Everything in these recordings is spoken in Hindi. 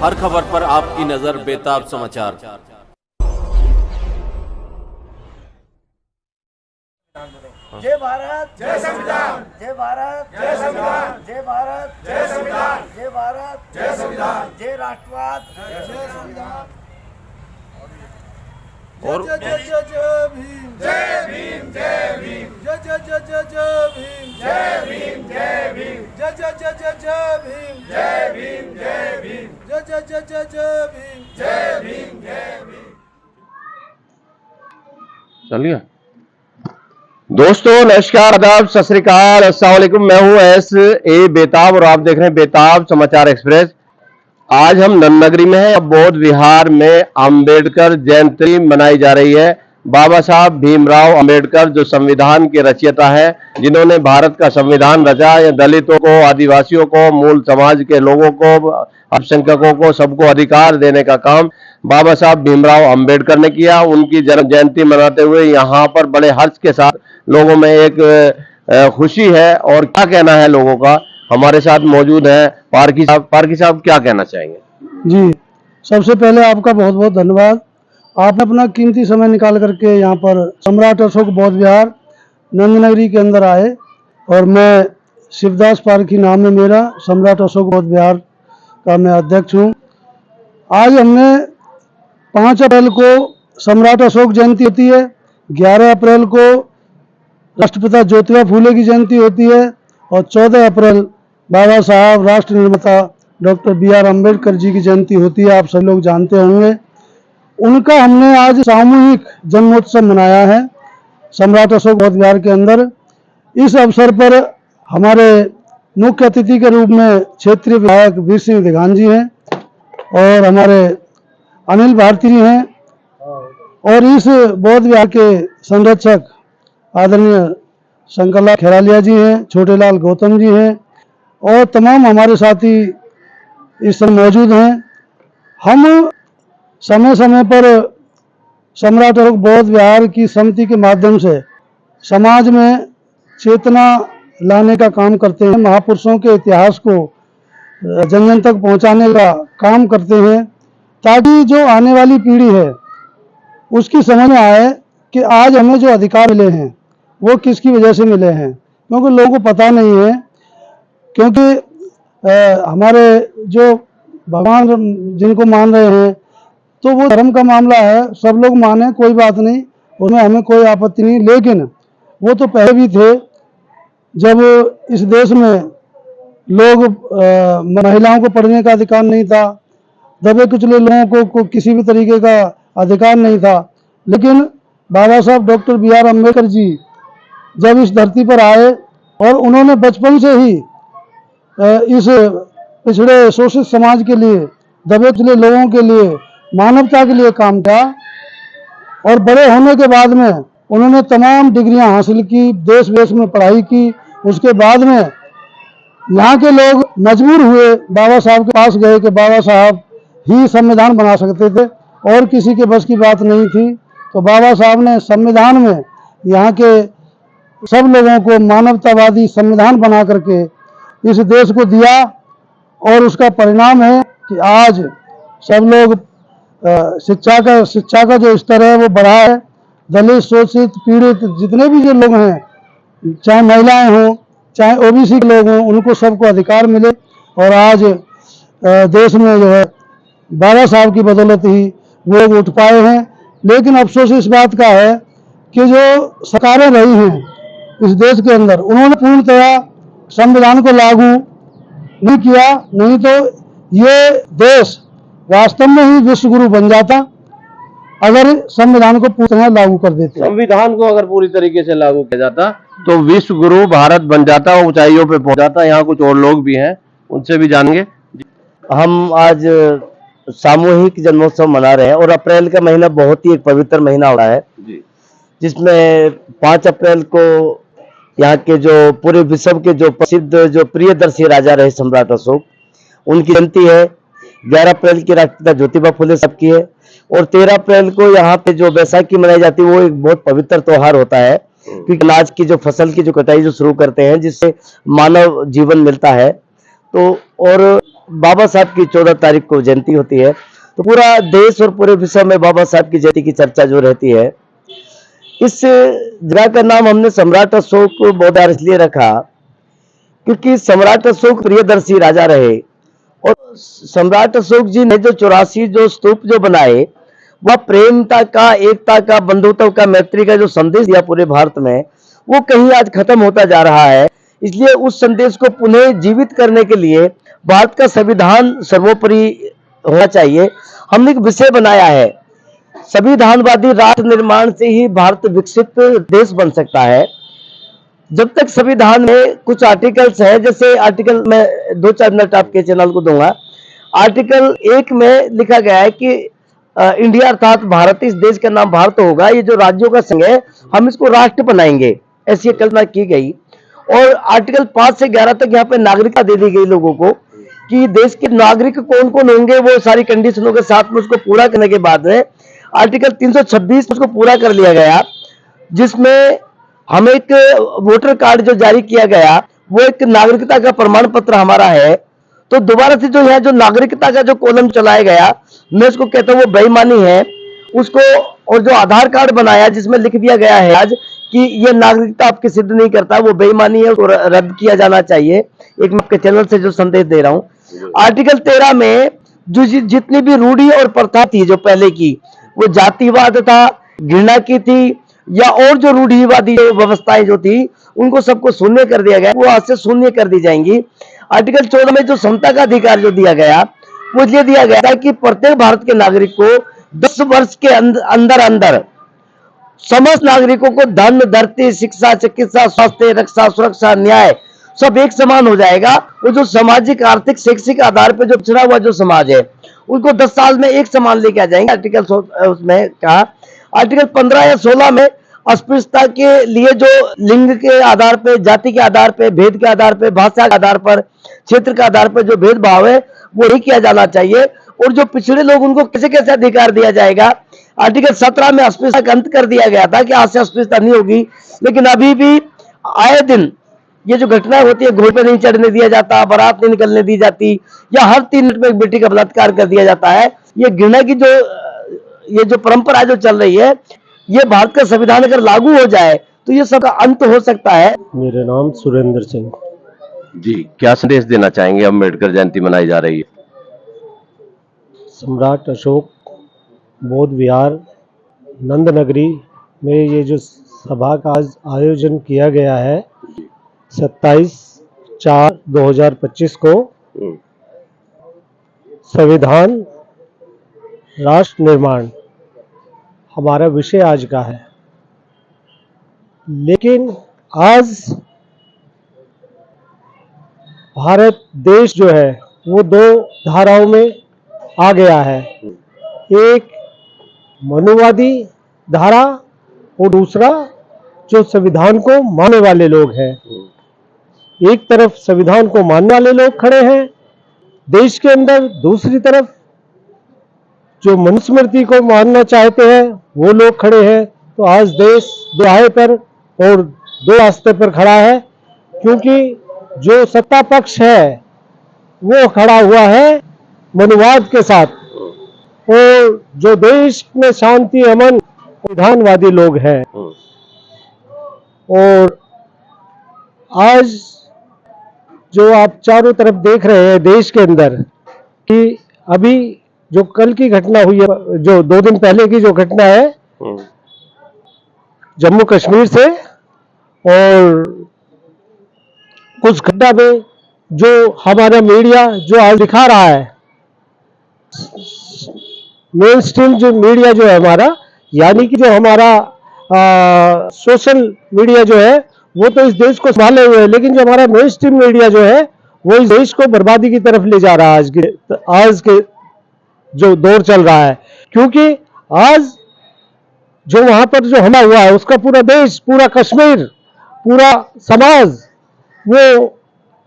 हर खबर पर आपकी नजर बेताब समाचार। जय भारत जय संविधान, जय भारत जय संविधान, जय भारत जय संविधान, जय भारत जय संविधान, जय राष्ट्रवाद जय संविधान। और जय जय जय जय भीम, जय भीम जय भीम, जय जय जय जय जय भीम, जय भीम जय भीम, जय जय जय जय जय भीम, जय भीम जय भीम, जय जय जय जय जय भीम, जय भीम जय भीम। चलिए दोस्तों, नमस्कार, आदाब, सत श्री अकाल, अस्सलाम वालेकुम। मैं हूं एस.ए. बेताब और आप देख रहे हैं बेताब समाचार एक्सप्रेस। आज हम नन्नगरी में हैं। बौद्ध विहार में अंबेडकर जयंती मनाई जा रही है। बाबा साहब भीमराव अंबेडकर जो संविधान के रचयिता है, जिन्होंने भारत का संविधान रचा, या दलितों को, आदिवासियों को, मूल समाज के लोगों को, अल्पसंख्यकों को, सबको अधिकार देने का काम बाबा साहब भीमराव अंबेडकर ने किया। उनकी जन्म जयंती मनाते हुए यहाँ पर बड़े हर्ष के साथ लोगों में एक खुशी है। और क्या कहना है लोगों का, हमारे साथ मौजूद है पारकी साहब। पारकी साहब, क्या कहना चाहेंगे? जी, सबसे पहले आपका बहुत बहुत धन्यवाद। आपने अपना कीमती समय निकाल करके यहाँ पर सम्राट अशोक बौद्ध विहार नंदनगरी के अंदर आए। और मैं शिवदास पारकी नाम है मेरा, सम्राट अशोक बौद्ध विहार का मैं अध्यक्ष हूँ। आज हमने 5 अप्रैल को सम्राट अशोक जयंती होती है, 11 अप्रैल को राष्ट्रपिता ज्योतिबा फूले की जयंती होती है और 14 अप्रैल बाबा साहब राष्ट्र निर्माता डॉक्टर बी.आर. अम्बेडकर जी की जयंती होती है। आप सभी लोग जानते होंगे। उनका हमने आज सामूहिक जन्मोत्सव मनाया है सम्राट अशोक बौद्ध विहार के अंदर। इस अवसर पर हमारे मुख्य अतिथि के रूप में क्षेत्रीय विधायक वीर सिंह दिघान जी हैं और हमारे अनिल भारती जी हैं, और इस बौद्ध विहार के संरक्षक आदरणीय शंकरलाल खेरालिया जी हैं, छोटेलाल गौतम जी हैं और तमाम हमारे साथी इस समय मौजूद हैं। हम समय समय पर सम्राट अशोक बौद्ध विहार की समिति के माध्यम से समाज में चेतना लाने का काम करते हैं, महापुरुषों के इतिहास को जन जन तक पहुंचाने का काम करते हैं, ताकि जो आने वाली पीढ़ी है उसकी समझ में आए कि आज हमें जो अधिकार मिले हैं वो किसकी वजह से मिले हैं। क्योंकि लोगों को पता नहीं है, क्योंकि हमारे जो भगवान जिनको मान रहे हैं तो वो धर्म का मामला है, सब लोग माने, कोई बात नहीं, उसमें हमें कोई आपत्ति नहीं। लेकिन वो तो पहले भी थे, जब इस देश में लोग महिलाओं को पढ़ने का अधिकार नहीं था, दबे कुचले लोगों को किसी भी तरीके का अधिकार नहीं था। लेकिन बाबा साहब डॉक्टर बी.आर. अम्बेडकर जी जब इस धरती पर आए और उन्होंने बचपन से ही इस पिछड़े शोषित समाज के लिए, दबे कुचले लोगों के लिए, मानवता के लिए काम किया। और बड़े होने के बाद में उन्होंने तमाम डिग्रियां हासिल की, देश विदेश में पढ़ाई की। उसके बाद में यहाँ के लोग मजबूर हुए, बाबा साहब के पास गए कि बाबा साहब ही संविधान बना सकते थे और किसी के बस की बात नहीं थी। तो बाबा साहब ने संविधान में यहाँ के सब लोगों को मानवतावादी संविधान बना करके इस देश को दिया। और उसका परिणाम है कि आज सब लोग शिक्षा का जो स्तर है वो बढ़ा है। दलित, शोषित, पीड़ित जितने भी जो लोग हैं, चाहे महिलाएं हों, चाहे ओबीसी के लोग हों, उनको सबको अधिकार मिले। और आज देश में जो है बाबा साहब की बदौलत ही वो लोग उठ पाए हैं। लेकिन अफसोस इस बात का है कि जो सरकारें रही हैं इस देश के अंदर, उन्होंने पूर्णतया संविधान को लागू नहीं किया, नहीं तो ये देश वास्तव में ही विश्व गुरु बन जाता अगर संविधान को पूरी तरह लागू कर देते। संविधान को अगर पूरी तरीके से लागू किया जाता तो विश्व गुरु भारत बन जाता, ऊंचाइयों पे पहुंच जाता। यहाँ कुछ और लोग भी हैं, उनसे भी जानेंगे। हम आज सामूहिक जन्मोत्सव मना रहे हैं और अप्रैल का महीना बहुत ही एक पवित्र महीना हो रहा है, जिसमें 5 अप्रैल को यहाँ के जो पूरे विश्व के जो प्रसिद्ध जो प्रियदर्शी राजा रहे सम्राट अशोक, उनकी जयंती है। 11 अप्रैल की राष्ट्रपिता ज्योतिबा फूले साहब की है और 13 अप्रैल को यहाँ पे जो बैसाखी मनाई जाती है वो एक बहुत पवित्र त्योहार होता है, क्योंकि अनाज की जो फसल की जो कटाई जो शुरू करते हैं, जिससे मानव जीवन मिलता है। तो और बाबा साहब की 14 तारीख को जयंती होती है, तो पूरा देश और पूरे विश्व में बाबा साहब की जयंती की चर्चा जो रहती है। इस जगह का नाम हमने सम्राट अशोक बौद्धार इसलिए रखा क्योंकि सम्राट अशोक प्रियदर्शी राजा रहे, और सम्राट अशोक जी ने जो 84 जो स्तूप जो बनाए, वह प्रेमता का, एकता का, बंधुत्व का, मैत्री का जो संदेश दिया पूरे भारत में, वो कहीं आज खत्म होता जा रहा है। इसलिए उस संदेश को पुनः जीवित करने के लिए भारत का संविधान सर्वोपरि होना चाहिए। हमने एक विषय बनाया है, संविधानवादी राष्ट्र निर्माण से ही भारत विकसित देश बन सकता है। जब तक संविधान में कुछ आर्टिकल्स है, जैसे आर्टिकल, मैं 2-4 मिनट आपके चैनल को दूंगा। आर्टिकल 1 में लिखा गया है कि इंडिया अर्थात भारत, इस देश का नाम भारत होगा, ये जो राज्यों का संघ है हम इसको राष्ट्र बनाएंगे, ऐसी कल्पना की गई। और आर्टिकल 5 से 11 तक यहाँ पे नागरिकता दे दी गई लोगों को कि देश के नागरिक कौन कौन होंगे, वो सारी कंडीशनों के साथ में उसको पूरा करने के बाद में आर्टिकल 326 उसको पूरा कर लिया गया, जिसमें हमें एक वोटर कार्ड जो जारी किया गया वो एक नागरिकता का प्रमाण पत्र हमारा है। तो दोबारा से जो है जो नागरिकता का जो कॉलम चलाया गया, मैं उसको कहता हूँ वो बेईमानी है उसको। और जो आधार कार्ड बनाया जिसमें लिख दिया गया है आज कि ये नागरिकता आपकी सिद्ध नहीं करता, वो बेईमानी है, उसको रद्द किया जाना चाहिए। एक मैं आपके चैनल से जो संदेश दे रहा हूँ। आर्टिकल 13 में जो जितनी भी रूढ़ी और प्रथा थी जो पहले की, वो जातिवाद था, घृणा की थी, या और जो रूढ़िवादी व्यवस्थाएं जो थी, उनको सबको शून्य कर दिया गया, वो आज से शून्य कर दी जाएंगी। आर्टिकल 14 में जो समता का अधिकार जो दिया गया, वो इसलिए दिया गया था कि प्रत्येक भारत के नागरिक को 10 वर्ष के अंदर अंदर समस्त नागरिकों को धन, धरती, शिक्षा, चिकित्सा, स्वास्थ्य, रक्षा, सुरक्षा, न्याय सब एक समान हो जाएगा। वो जो सामाजिक, आर्थिक, शैक्षिक आधार पर जो पिछड़ा हुआ जो समाज है, उनको 10 साल में एक समान लेके आ जाएंगे। आर्टिकल उसमें कहा। आर्टिकल 15 या 16 में अस्पृश्यता के लिए जो लिंग के आधार पे, जाति के आधार पे, भेद के आधार पे, भाषा के आधार पर, क्षेत्र के आधार पर जो भेदभाव है वो नहीं किया जाना चाहिए। और जो पिछड़े लोग उनको कैसे कैसे अधिकार दिया जाएगा। आर्टिकल 17 में अस्पृश्यता का अंत कर दिया गया था कि आज से अस्पृश्यता नहीं होगी, लेकिन अभी भी आए दिन ये जो घटनाएं होती है, घोड़े पे नहीं चढ़ने दिया जाता, बारात नहीं निकलने दी जाती, या हर 3 मिनट में एक बेटी का बलात्कार कर दिया जाता है। ये घृणा की ये जो परंपरा जो चल रही है, ये भारत का संविधान अगर लागू हो जाए तो ये सबका अंत हो सकता है। मेरा नाम सुरेंद्र सिंह। जी, क्या संदेश देना चाहेंगे? अम्बेडकर जयंती मनाई जा रही है। सम्राट अशोक बौद्ध विहार नंद नगरी में ये जो सभा का आज आयोजन किया गया है 27/4/2025 को, संविधान राष्ट्र निर्माण हमारा विषय आज का है। लेकिन आज भारत देश जो है वो 2 धाराओं में आ गया है, एक मनुवादी धारा और दूसरा जो संविधान को मानने वाले लोग हैं। एक तरफ संविधान को मानने वाले लोग खड़े हैं देश के अंदर, दूसरी तरफ जो मनुस्मृति को मानना चाहते हैं वो लोग खड़े हैं। तो आज देश 2 राह पर और 2 रास्ते पर खड़ा है, क्योंकि जो सत्ता पक्ष है वो खड़ा हुआ है मनुवाद के साथ, और जो देश में शांति, अमन, संविधानवादी लोग हैं। और आज जो आप चारों तरफ देख रहे हैं देश के अंदर कि अभी जो कल की घटना हुई है, जो 2 दिन पहले की जो घटना है जम्मू कश्मीर से, और कुछ घटना में जो हमारा मीडिया जो आज दिखा रहा है, मेन स्ट्रीम जो मीडिया जो है हमारा, यानी कि जो हमारा सोशल मीडिया जो है वो तो इस देश को संभाले हुए है, लेकिन जो हमारा मेन स्ट्रीम मीडिया जो है वो इस देश को बर्बादी की तरफ ले जा रहा है आज के जो दौर चल रहा है। क्योंकि आज जो वहां पर जो हमला हुआ है उसका पूरा देश, पूरा कश्मीर, पूरा समाज वो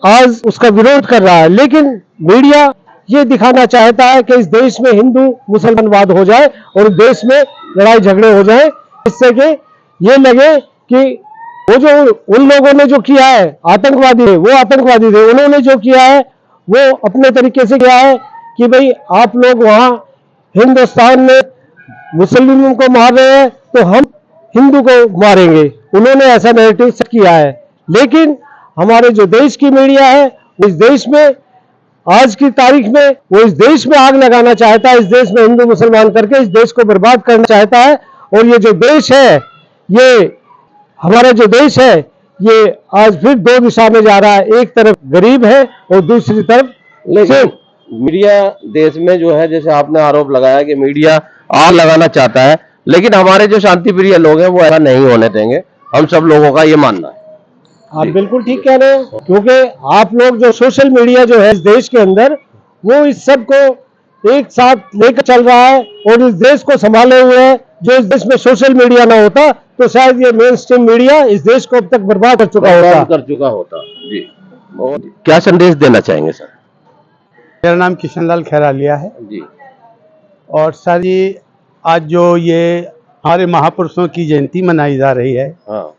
आज उसका विरोध कर रहा है। लेकिन मीडिया ये दिखाना चाहता है कि इस देश में हिंदू मुसलमानवाद हो जाए और देश में लड़ाई झगड़े हो जाए, इससे कि ये लगे कि वो जो उन लोगों ने जो किया है आतंकवादी थे, वो आतंकवादी थे, उन्होंने जो किया है वो अपने तरीके से किया है कि भाई आप लोग वहां हिंदुस्तान में मुस्लिमों को मार रहे हैं तो हम हिंदू को मारेंगे, उन्होंने ऐसा नैरेटिव सेट किया है। लेकिन हमारे जो देश की मीडिया है वो इस देश में आज की तारीख में वो इस देश में आग लगाना चाहता है, इस देश में हिंदू मुसलमान करके इस देश को बर्बाद करना चाहता है। और ये जो देश है, ये हमारा जो देश है, ये आज फिर दो दिशा में जा रहा है, एक तरफ गरीब है और दूसरी तरफ लेकिन मीडिया देश में जो है, जैसे आपने आरोप लगाया कि मीडिया आग लगाना चाहता है, लेकिन हमारे जो शांति प्रिय लोग हैं वो ऐसा नहीं होने देंगे, हम सब लोगों का ये मानना है। आप बिल्कुल ठीक कह रहे हैं, क्योंकि आप लोग जो सोशल मीडिया जो है इस देश के अंदर, वो इस सब को एक साथ लेकर चल रहा है और इस देश को संभाले हुए है। जो इस देश में सोशल मीडिया ना होता तो शायद ये मेन स्ट्रीम मीडिया इस देश को अब तक बर्बाद कर चुका होता। जी, और क्या संदेश देना चाहेंगे सर? मेरा नाम किशनलाल खैरालिया है जी। और सर ये आज जो ये हमारे महापुरुषों की जयंती मनाई जा रही है, हाँ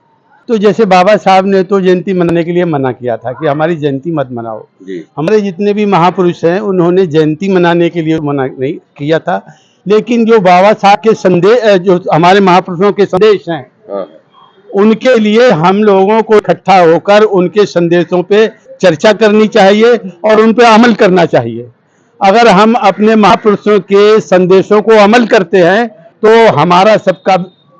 तो जैसे बाबा साहब ने तो जयंती मनाने के लिए मना किया था कि हमारी जयंती मत मनाओ। जी। हमारे जितने भी महापुरुष हैं उन्होंने जयंती मनाने के लिए मना नहीं किया था, लेकिन जो बाबा साहब के संदेश, जो हमारे महापुरुषों के संदेश हैं, हाँ उनके लिए हम लोगों को इकट्ठा होकर उनके संदेशों पे चर्चा करनी चाहिए और उन पे अमल करना चाहिए। अगर हम अपने महापुरुषों के संदेशों को अमल करते हैं तो हमारा सबका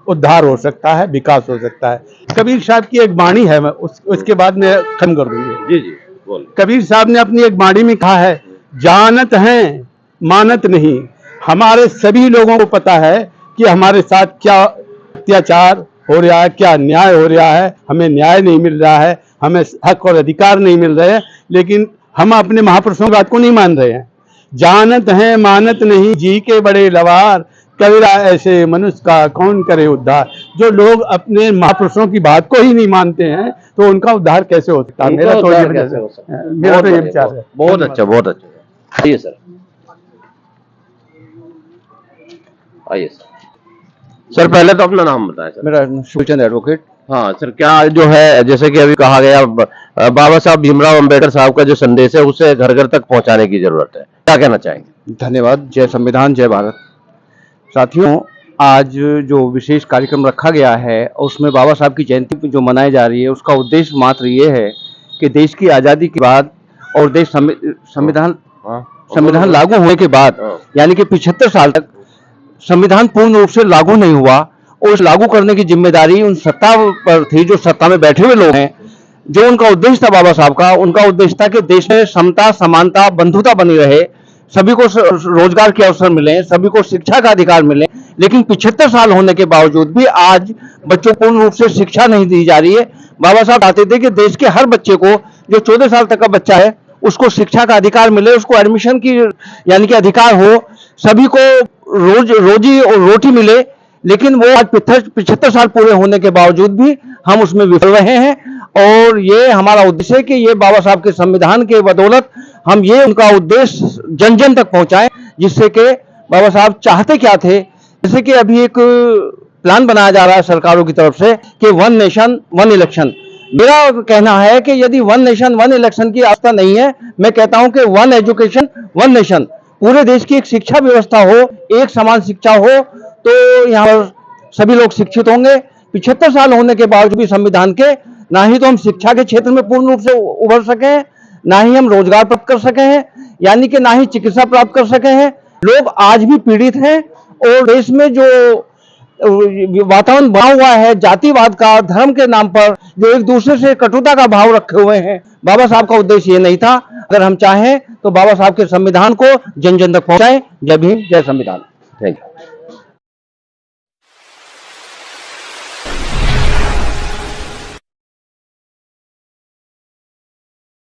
उद्धार हो सकता है, विकास हो सकता है। कबीर साहब की एक वाणी है, मैं उसके बाद में खत्म कर दूंगी। जी जी बोल। कबीर साहब ने अपनी एक वाणी में कहा है, जानत हैं मानत नहीं। हमारे सभी लोगों को पता है कि हमारे साथ क्या अत्याचार हो रहा है, क्या अन्याय हो रहा है, हमें न्याय नहीं मिल रहा है, हमें हक और अधिकार नहीं मिल रहे हैं, लेकिन हम अपने महापुरुषों की बात को नहीं मान रहे हैं। जानत हैं मानत नहीं, जी के बड़े लवार, कबीरा ऐसे मनुष्य का कौन करे उद्धार। जो लोग अपने महापुरुषों की बात को ही नहीं मानते हैं तो उनका उद्धार कैसे हो सकता है? मेरा तो ये विचार है। बहुत अच्छा, बहुत अच्छा। आइए सर, आइए सर। सर पहले तो अपना नाम बताएं सर। मेरा शिवचंद एडवोकेट। हाँ सर, क्या जो है, जैसे कि अभी कहा गया, बाबा साहब भीमराव अंबेडकर साहब का जो संदेश है उसे घर घर तक पहुंचाने की जरूरत है, क्या कहना चाहेंगे? धन्यवाद। जय संविधान, जय भारत। साथियों, आज जो विशेष कार्यक्रम रखा गया है उसमें बाबा साहब की जयंती जो मनाई जा रही है, उसका उद्देश्य मात्र ये है कि देश की आज़ादी के बाद और देश संविधान लागू होने के बाद, यानी कि 75 साल तक संविधान पूर्ण रूप से लागू नहीं हुआ, और उस लागू करने की जिम्मेदारी उन सत्ता पर थी, जो सत्ता में बैठे हुए लोग हैं। जो उनका उद्देश्य था बाबा साहब का, उनका उद्देश्य था कि देश में समता, समानता, बंधुता बनी रहे, सभी को रोजगार के अवसर मिले, सभी को शिक्षा का अधिकार मिले। लेकिन 75 साल होने के बावजूद भी आज बच्चों को पूर्ण रूप से शिक्षा नहीं दी जा रही है। बाबा साहब चाहते थे कि देश के हर बच्चे को, जो 14 साल तक का बच्चा है, उसको शिक्षा का अधिकार मिले, उसको एडमिशन की यानी कि अधिकार हो, सभी को रोजी और रोटी मिले। लेकिन वो आज 75 साल पूरे होने के बावजूद भी हम उसमें विफल रहे हैं। और ये हमारा उद्देश्य है कि ये बाबा साहब के संविधान के बदौलत हम ये उनका उद्देश्य जन जन तक पहुंचाएं, जिससे कि बाबा साहब चाहते क्या थे। जैसे कि अभी एक प्लान बनाया जा रहा है सरकारों की तरफ से कि 1 नेशन 1 इलेक्शन। मेरा कहना है कि यदि 1 नेशन 1 इलेक्शन की आस्था नहीं है, मैं कहता हूं कि 1 एजुकेशन 1 नेशन, पूरे देश की एक शिक्षा व्यवस्था हो, एक समान शिक्षा हो, तो यहाँ पर सभी लोग शिक्षित होंगे। 75 साल होने के बावजूद भी संविधान के, ना ही तो हम शिक्षा के क्षेत्र में पूर्ण रूप से उभर सके हैं, ना ही हम रोजगार प्राप्त कर सके हैं, यानी कि ना ही चिकित्सा प्राप्त कर सके हैं। लोग आज भी पीड़ित हैं और देश में जो वातावरण बना हुआ है जातिवाद का, धर्म के नाम पर जो एक दूसरे से कटुता का भाव रखे हुए हैं, बाबा साहब का उद्देश्य ये नहीं था। अगर हम चाहें तो बाबा साहब के संविधान को जन जन तक पहुंचाएं। जय भीम, जय संविधान। Thank you.